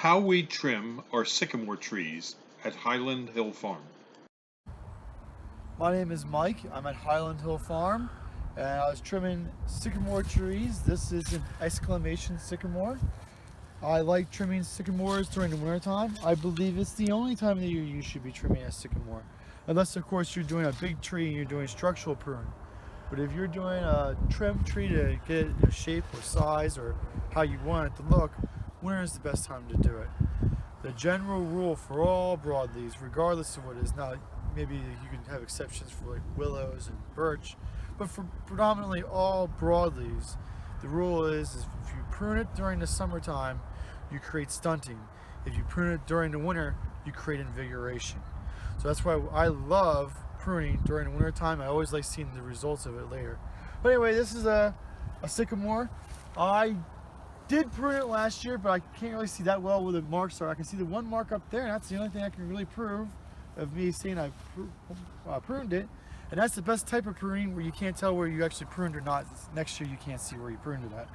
How we trim our sycamore trees at Highland Hill Farm. My name is Mike. I'm at Highland Hill Farm and I was trimming sycamore trees. This is an exclamation sycamore. I like trimming sycamores during the wintertime. I believe it's the only time of the year you should be trimming a sycamore. Unless of course you're doing a big tree and you're doing structural pruning. But if you're doing a trim tree to get it in shape or size or how you want it to look, winter is the best time to do it. The general rule for all broadleaves, regardless of what it is, now maybe you can have exceptions for like willows and birch, but for predominantly all broadleaves, the rule is if you prune it during the summertime, you create stunting. If you prune it during the winter, you create invigoration. So that's why I love pruning during the winter time. I always like seeing the results of it later. But anyway, this is a sycamore. I did prune it last year, but I can't really see that well where the marks are. I can see the one mark up there, and that's the only thing I can really prove of me saying I pruned it. And that's the best type of pruning where you can't tell where you actually pruned or not. Next year you can't see where you pruned it at.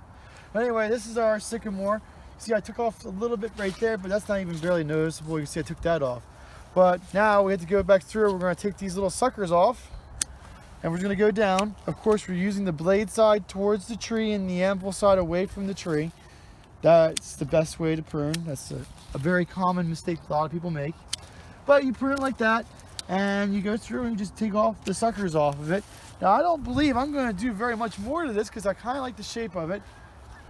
But anyway, this is our sycamore. See, I took off a little bit right there, but that's not even barely noticeable. You can see I took that off. But now we have to go back through. We're going to take these little suckers off and we're going to go down. Of course, we're using the blade side towards the tree and the anvil side away from the tree. That's the best way to prune. That's a very common mistake a lot of people make. But you prune it like that and you go through and you just take off the suckers off of it. Now, I don't believe I'm going to do very much more to this because I kind of like the shape of it.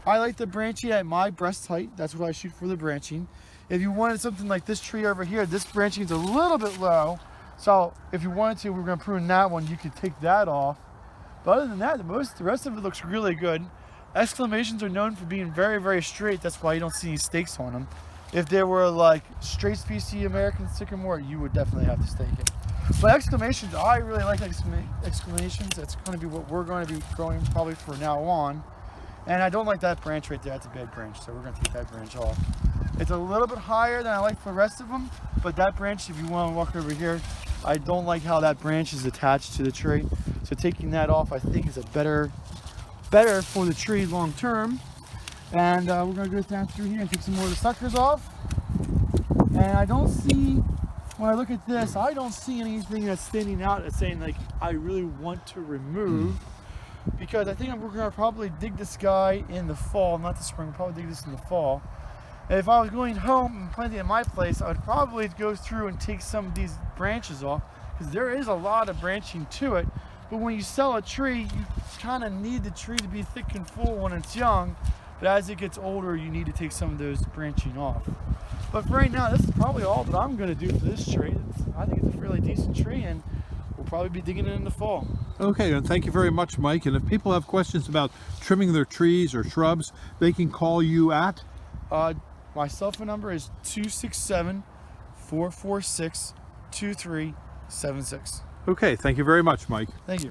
I like the branching at my breast height. That's what I shoot for, the branching. If you wanted something like this tree over here, this branching is a little bit low. So if you wanted to, we're going to prune that one, you could take that off. But other than that, the rest of it looks really good. Exclamations are known for being very, very straight. That's why you don't see any stakes on them. If they were like straight species American sycamore, you would definitely have to stake it. But exclamations, I really like exclamations. That's going to be what we're going to be growing probably from now on. And I don't like that branch right there. That's a bad branch, so we're going to take that branch off. It's a little bit higher than I like for the rest of them, but that branch, if you want to walk over here, I don't like how that branch is attached to the tree. So taking that off, I think, is a better for the tree long term. And we're going to go down through here and take some more of the suckers off. And I don't see, when I look at this, I don't see anything that's standing out as saying like I really want to remove. Because I think we're going to probably dig this guy in the fall, not the spring, we'll probably dig this in the fall. And if I was going home and planting at my place, I would probably go through and take some of these branches off because there is a lot of branching to it. But when you sell a tree, you kind of need the tree to be thick and full when it's young. But as it gets older, you need to take some of those branching off. But for right now, this is probably all that I'm going to do for this tree. I think it's a really decent tree, and we'll probably be digging it in the fall. Okay, and thank you very much, Mike. And if people have questions about trimming their trees or shrubs, they can call you at? My cell phone number is 267-446-2376. Okay, thank you very much, Mike. Thank you.